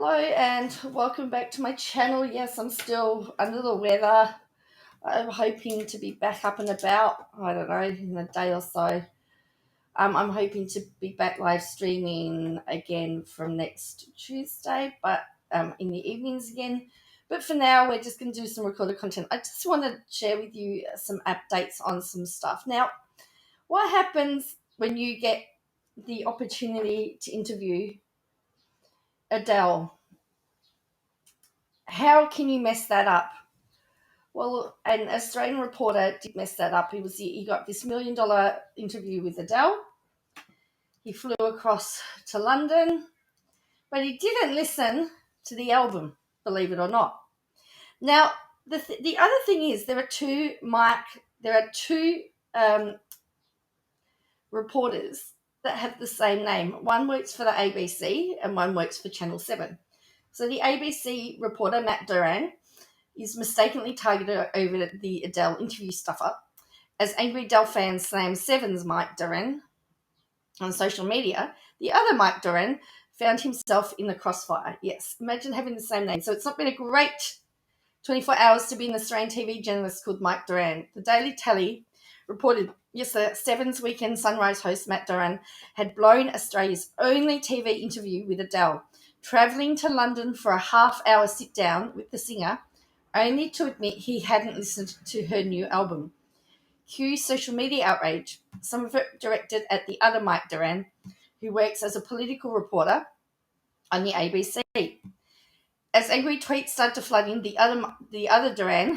Hello and welcome back to my channel. Yes, I'm still under the weather. I'm hoping to be back up and about, I don't know, in a day or so. I'm hoping to be back live streaming again from next Tuesday, but in the evenings again. But for now, we're just going to do some recorded content. I just want to share with you some updates on some stuff. Now, what happens when you get the opportunity to interview Adele? How can you mess that up? Well, an Australian reporter did mess that up. He got this $1 million interview with Adele. He flew across to London, but he didn't listen to the album, believe it or not. Now, the other thing is there are two reporters that have the same name. One works for the ABC and one works for Channel 7. So the ABC reporter, Matt Duran, is mistakenly targeted over the Adele interview stuffer, as angry Adele fans slam Seven's Mike Duran on social media. The other Mike Duran found himself in the crossfire. Yes, imagine having the same name. So it's not been a great 24 hours to be an Australian TV journalist called Mike Duran. The Daily Tally reported yesterday that Seven's Weekend Sunrise host Matt Duran had blown Australia's only TV interview with Adele, travelling to London for a half-hour sit-down with the singer, only to admit he hadn't listened to her new album. Cue social media outrage, some of it directed at the other Mike Duran, who works as a political reporter on the ABC. As angry tweets started to flood in, the other Duran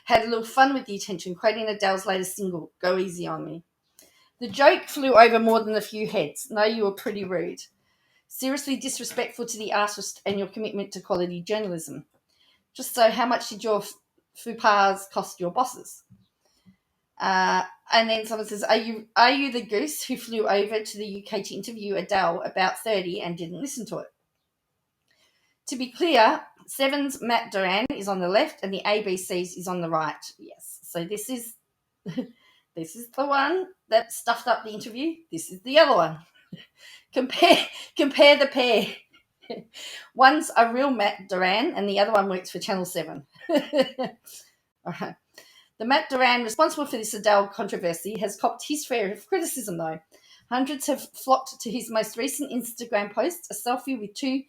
had a little fun with the attention, quoting Adele's latest single, Go Easy on Me. The joke flew over more than a few heads. No, you were pretty rude. Seriously disrespectful to the artist and your commitment to quality journalism. Just so, how much did your faux pas cost your bosses? And then someone says, are you the goose who flew over to the UK to interview Adele about 30 and didn't listen to it? To be clear, Seven's Matt Duran is on the left and the ABC's is on the right. Yes, so this is this is the one that stuffed up the interview. This is the other one. Compare the pair. One's a real Matt Duran and the other one works for Channel 7. All right. The Matt Duran responsible for this Adele controversy has copped his share of criticism, though. Hundreds have flocked to his most recent Instagram post, a selfie with two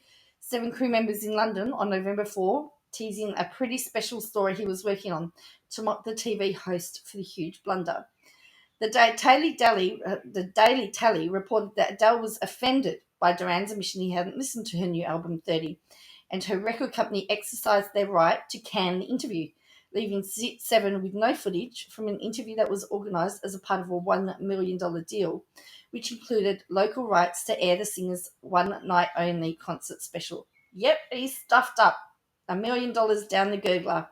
7 crew members in London on November 4, teasing a pretty special story he was working on to mock the TV host for the huge blunder. The Daily Tally reported that Adele was offended by Duran's admission he hadn't listened to her new album 30, and her record company exercised their right to can the interview, leaving Seven with no footage from an interview that was organised as a part of a $1 million deal, which included local rights to air the singer's one-night-only concert special. Yep, he stuffed up $1 million down the gurgler.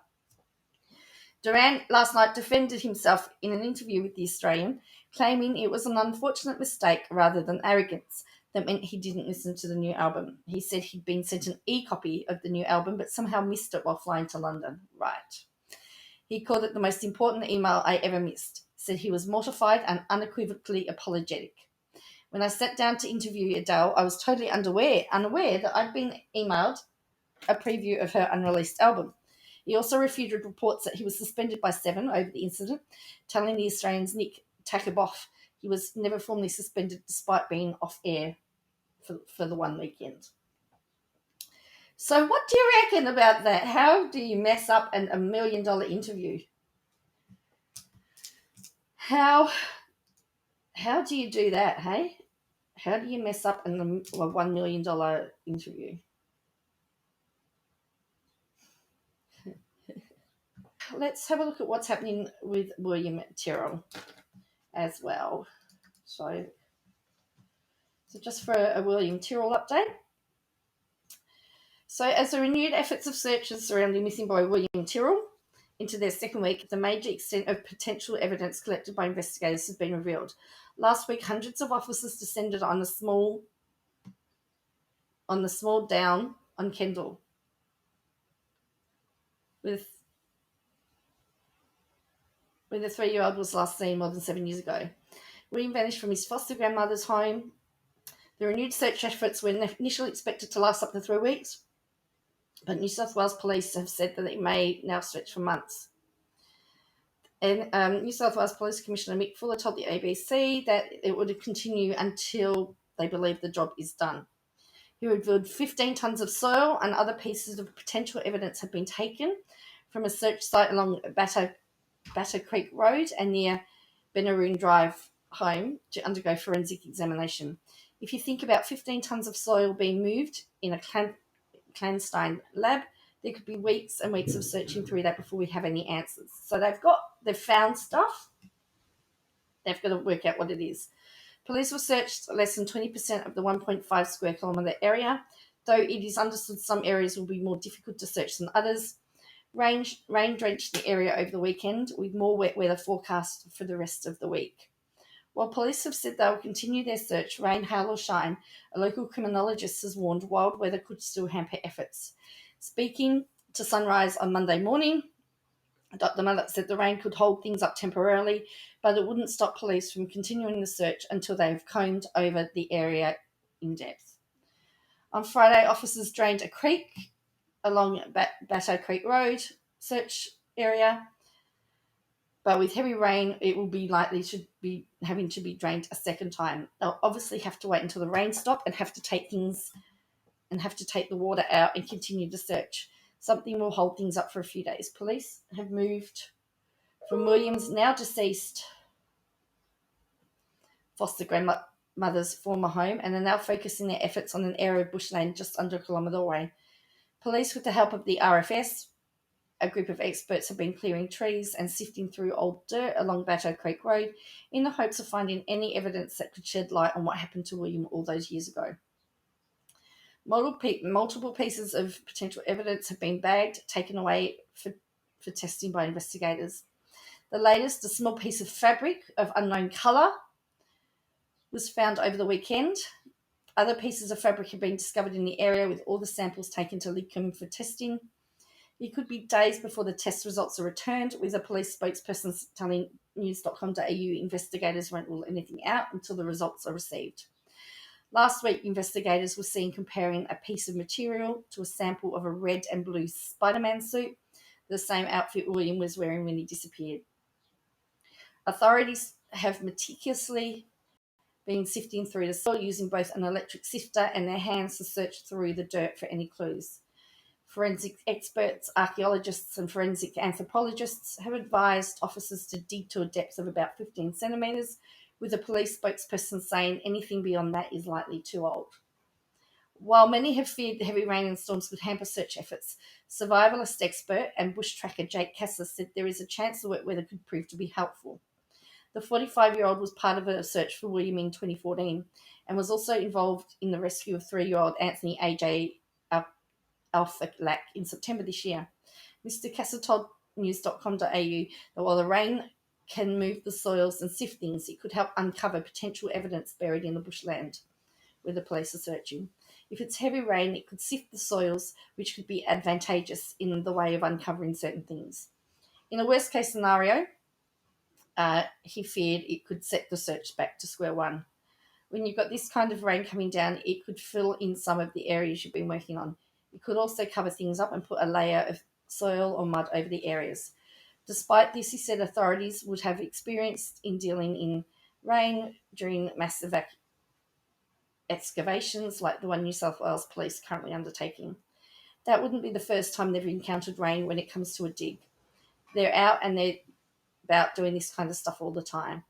Duran last night defended himself in an interview with The Australian, claiming it was an unfortunate mistake rather than arrogance that meant he didn't listen to the new album. He said he'd been sent an e-copy of the new album but somehow missed it while flying to London. Right. He called it the most important email I ever missed. Said he was mortified and unequivocally apologetic. When I sat down to interview Adele, I was totally unaware that I'd been emailed a preview of her unreleased album. He also refuted reports that he was suspended by Seven over the incident, telling the Australian's Nick Takaboff he was never formally suspended despite being off air for the one weekend. So what do you reckon about that? How do you mess up a $1 million interview? How do you do that, hey? How do you mess up a $1 million interview? Let's have a look at what's happening with William Tyrrell as well. So just for a William Tyrrell update. So as the renewed efforts of searchers surrounding missing boy William Tyrrell into their second week, the major extent of potential evidence collected by investigators has been revealed. Last week, hundreds of officers descended on the small down on Kendall with when the 3-year-old was last seen more than 7 years ago. William vanished from his foster grandmother's home. The renewed search efforts were initially expected to last up to 3 weeks, but New South Wales Police have said that it may now stretch for months. And New South Wales Police Commissioner Mick Fuller told the ABC that it would continue until they believe the job is done. He revealed 15 tonnes of soil and other pieces of potential evidence have been taken from a search site along Batter Creek Road and near Benaroon Drive home to undergo forensic examination. If you think about 15 tonnes of soil being moved in a clandestine lab, there could be weeks and weeks of searching through that before we have any answers. So they've found stuff. They've got to work out what it is. Police have searched less than 20% of the 1.5 square kilometre area, though it is understood some areas will be more difficult to search than others. Rain drenched the area over the weekend, with more wet weather forecast for the rest of the week. While police have said they will continue their search, rain, hail or shine, a local criminologist has warned wild weather could still hamper efforts. Speaking to Sunrise on Monday morning, Dr. Mallet said the rain could hold things up temporarily, but it wouldn't stop police from continuing the search until they have combed over the area in depth. On Friday, officers drained a creek along Batter Creek Road search area, but with heavy rain, it will be likely to be having to be drained a second time. They'll obviously have to wait until the rain stops and have to take the water out and continue the search. Something will hold things up for a few days. Police have moved from William's now deceased foster grandmother's former home and are now focusing their efforts on an area of bushland just under a kilometre away. Police, with the help of the RFS, a group of experts, have been clearing trees and sifting through old dirt along Batter Creek Road in the hopes of finding any evidence that could shed light on what happened to William all those years ago. Multiple pieces of potential evidence have been bagged, taken away for testing by investigators. The latest, a small piece of fabric of unknown colour, was found over the weekend. Other pieces of fabric have been discovered in the area, with all the samples taken to Lidcombe for testing. It could be days before the test results are returned, with a police spokesperson telling news.com.au investigators won't rule anything out until the results are received. Last week, investigators were seen comparing a piece of material to a sample of a red and blue Spider-Man suit, the same outfit William was wearing when he disappeared. Authorities have meticulously been sifting through the soil using both an electric sifter and their hands to search through the dirt for any clues. Forensic experts, archaeologists and forensic anthropologists have advised officers to dig to a depth of about 15 centimetres, with a police spokesperson saying anything beyond that is likely too old. While many have feared the heavy rain and storms could hamper search efforts, survivalist expert and bush tracker Jake Kasser said there is a chance the wet weather could prove to be helpful. The 45-year-old was part of a search for William in 2014 and was also involved in the rescue of 3-year-old Anthony A.J. Affliate in September this year. Mr. Kasser told news.com.au that while the rain can move the soils and sift things, it could help uncover potential evidence buried in the bushland where the police are searching. If it's heavy rain, it could sift the soils, which could be advantageous in the way of uncovering certain things. In a worst-case scenario, he feared it could set the search back to square one. When you've got this kind of rain coming down, it could fill in some of the areas you've been working on. It could also cover things up and put a layer of soil or mud over the areas. Despite this, he said authorities would have experience in dealing in rain during massive excavations like the one New South Wales Police currently undertaking. That wouldn't be the first time they've encountered rain when it comes to a dig. They're out and they're about doing this kind of stuff all the time.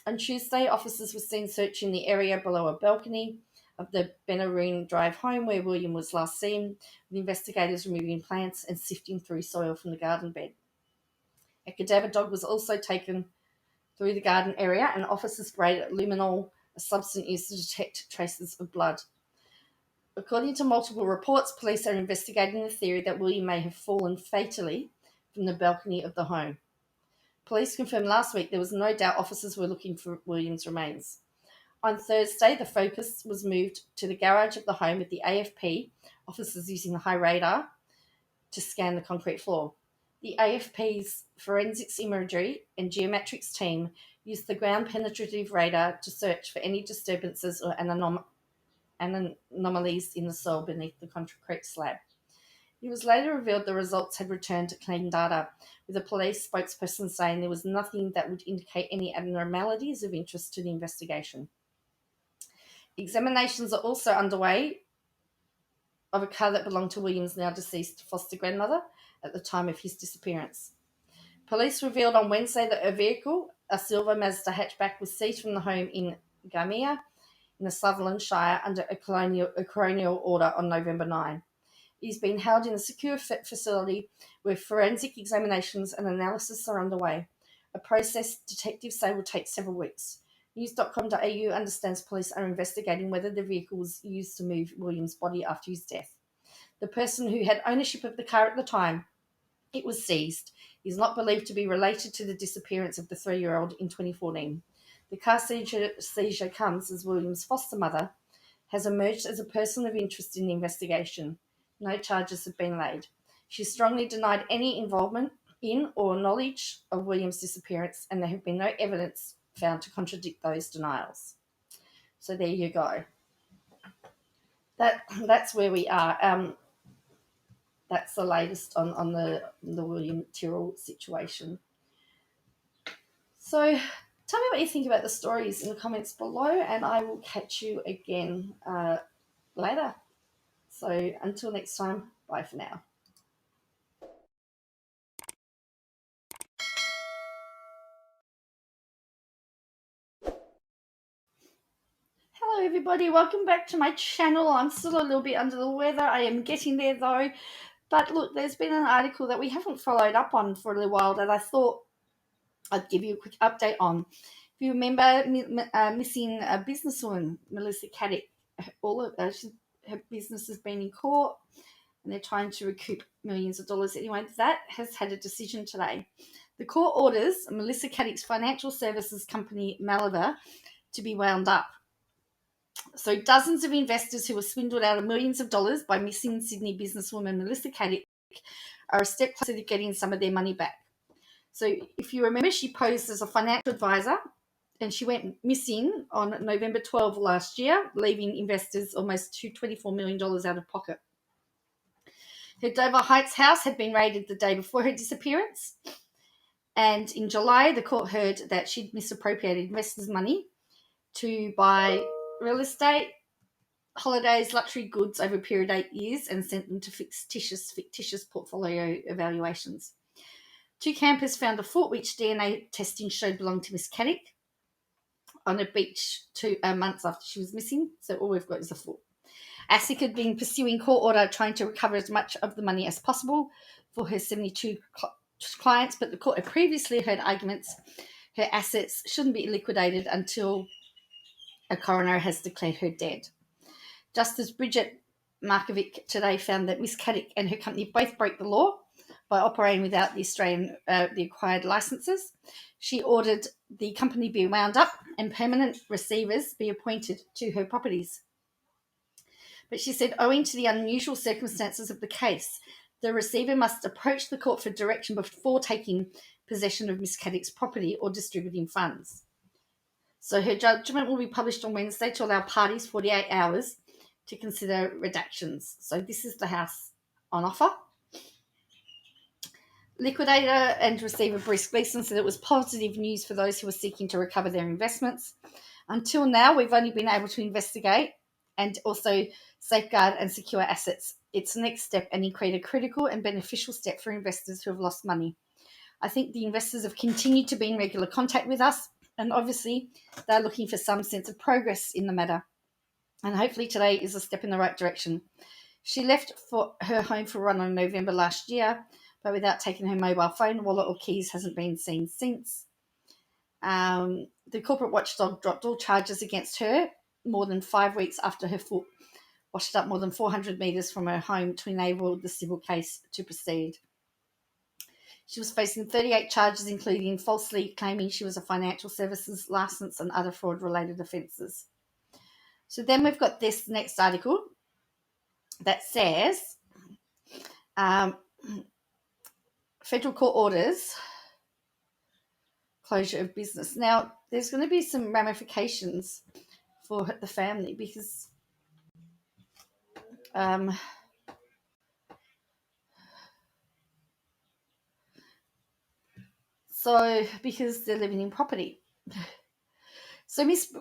On Tuesday, officers were seen searching the area below a balcony of the Benaroon Drive home where William was last seen, with investigators removing plants and sifting through soil from the garden bed. A cadaver dog was also taken through the garden area, and officers sprayed luminol, a substance used to detect traces of blood. According to multiple reports, police are investigating the theory that William may have fallen fatally from the balcony of the home. Police confirmed last week there was no doubt officers were looking for William's remains. On Thursday, the focus was moved to the garage of the home with the AFP, officers using the high radar to scan the concrete floor. The AFP's forensics imagery and geometrics team used the ground penetrative radar to search for any disturbances or anomalies in the soil beneath the concrete slab. It was later revealed the results had returned to clean data, with a police spokesperson saying there was nothing that would indicate any abnormalities of interest to the investigation. Examinations are also underway of a car that belonged to William's now deceased foster grandmother at the time of his disappearance. Police revealed on Wednesday that a vehicle, a silver Mazda hatchback, was seized from the home in Gamia in the Sutherland Shire under a coronial order on November 9. He's been held in a secure facility where forensic examinations and analysis are underway, a process detectives say will take several weeks. News.com.au understands police are investigating whether the vehicle was used to move William's body after his death. The person who had ownership of the car at the time it was seized is not believed to be related to the disappearance of the 3-year-old in 2014. The car seizure comes as William's foster mother has emerged as a person of interest in the investigation. No charges have been laid. She strongly denied any involvement in or knowledge of William's disappearance, and there have been no evidence found to contradict those denials. So there you go. That's where we are. That's the latest on the William Tyrrell situation. So tell me what you think about the stories in the comments below, and I will catch you again later. So until next time, bye for now. Hello everybody, welcome back to my channel. I'm still a little bit under the weather. I am getting there though. But look, there's been an article that we haven't followed up on for a little while that I thought I'd give you a quick update on. If you remember missing a businesswoman, Melissa Caddick, her business has been in court and they're trying to recoup millions of dollars. Anyway, that has had a decision today. The court orders Melissa Caddick's financial services company, Malabar, to be wound up. So dozens of investors who were swindled out of millions of dollars by missing Sydney businesswoman Melissa Caddick are a step closer to getting some of their money back. So if you remember, she posed as a financial advisor and she went missing on November 12 last year, leaving investors almost $24 million out of pocket. Her Dover Heights house had been raided the day before her disappearance. And in July, the court heard that she'd misappropriated investors' money to buy real estate, holidays, luxury goods over a period of 8 years and sent them to fictitious portfolio evaluations. 2 campers found a foot which DNA testing showed belonged to Miss Caddick on a beach 2 months after she was missing. So all we've got is a foot. ASIC had been pursuing court order trying to recover as much of the money as possible for her 72 clients, but the court had previously heard arguments her assets shouldn't be liquidated until a coroner has declared her dead. Justice Bridget Markovic today found that Miss Caddick and her company both broke the law by operating without the acquired licenses. She ordered the company be wound up and permanent receivers be appointed to her properties. But she said, owing to the unusual circumstances of the case, the receiver must approach the court for direction before taking possession of Miss Caddick's property or distributing funds. So her judgment will be published on Wednesday to allow parties 48 hours to consider redactions. So this is the house on offer. Liquidator and receiver Bruce Gleason said it was positive news for those who were seeking to recover their investments. Until now, we've only been able to investigate and also safeguard and secure assets. It's the next step and include a critical and beneficial step for investors who have lost money. I think the investors have continued to be in regular contact with us, and obviously they're looking for some sense of progress in the matter. And hopefully today is a step in the right direction. She left for her home for a run on November last year, but without taking her mobile phone, wallet or keys hasn't been seen since. The corporate watchdog dropped all charges against her more than 5 weeks after her foot washed up more than 400 metres from her home to enable the civil case to proceed. She was facing 38 charges, including falsely claiming she was a financial services licence and other fraud-related offences. So then we've got this next article that says federal court orders closure of business. Now, there's going to be some ramifications for the family because So, because they're living in property. So, Miss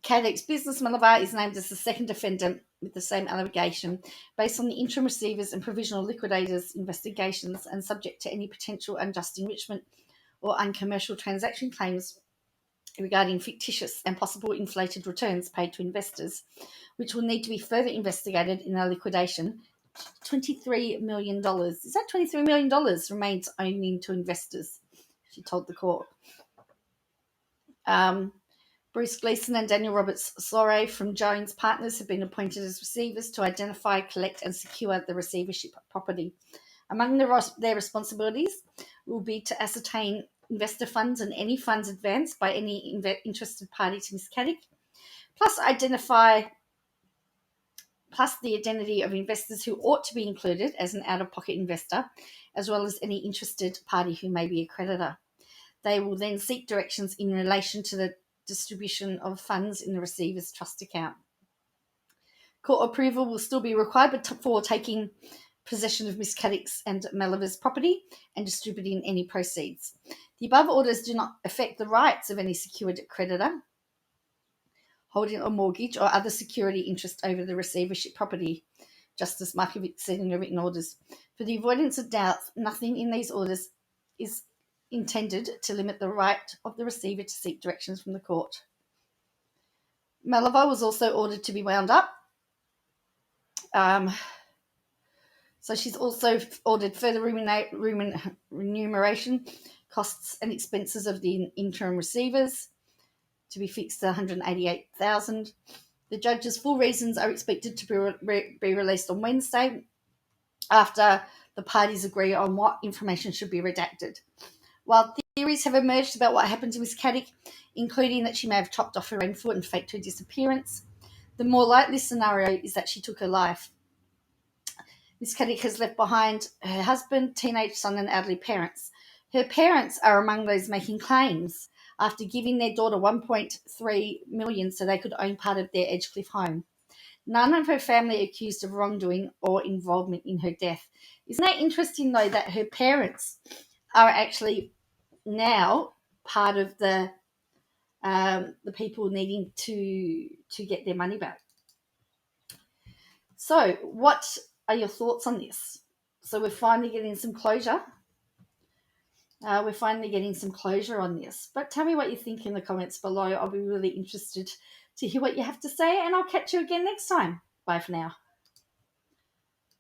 Caddick's business Malabar is named as the second defendant with the same allegation based on the interim receivers and provisional liquidators' investigations and subject to any potential unjust enrichment or uncommercial transaction claims regarding fictitious and possible inflated returns paid to investors, which will need to be further investigated in our liquidation. $23 million. Is that $23 million remains owing to investors, she told the court. Bruce Gleason and Daniel Roberts Soray from Jones Partners have been appointed as receivers to identify, collect, and secure the receivership property. Among their responsibilities will be to ascertain investor funds and any funds advanced by any interested party to Ms. Caddick, plus the identity of investors who ought to be included as an out-of-pocket investor, as well as any interested party who may be a creditor. They will then seek directions in relation to the distribution of funds in the receiver's trust account. Court approval will still be required for taking possession of Ms. Caddick's and Malabar's property and distributing any proceeds. The above orders do not affect the rights of any secured creditor holding a mortgage or other security interest over the receivership property, Justice Markovic said in the written orders. For the avoidance of doubt, nothing in these orders is intended to limit the right of the receiver to seek directions from the court. Malabar was also ordered to be wound up. So she's also ordered further remuneration, costs and expenses of the interim receivers to be fixed at $188,000. The judge's full reasons are expected to be released on Wednesday after the parties agree on what information should be redacted. While theories have emerged about what happened to Ms. Caddick, including that she may have chopped off her own foot and faked her disappearance, the more likely scenario is that she took her life. Ms. Caddick has left behind her husband, teenage son, and elderly parents. Her parents are among those making claims after giving their daughter $1.3 million so they could own part of their Edgecliff home. None of her family are accused of wrongdoing or involvement in her death. Isn't that interesting, though, that her parents are actually now part of the people needing to get their money back? So, what are your thoughts on this? So we're finally getting some closure. On this. But tell me what you think in the comments below. I'll be really interested to hear what you have to say, and I'll catch you again next time. Bye for now.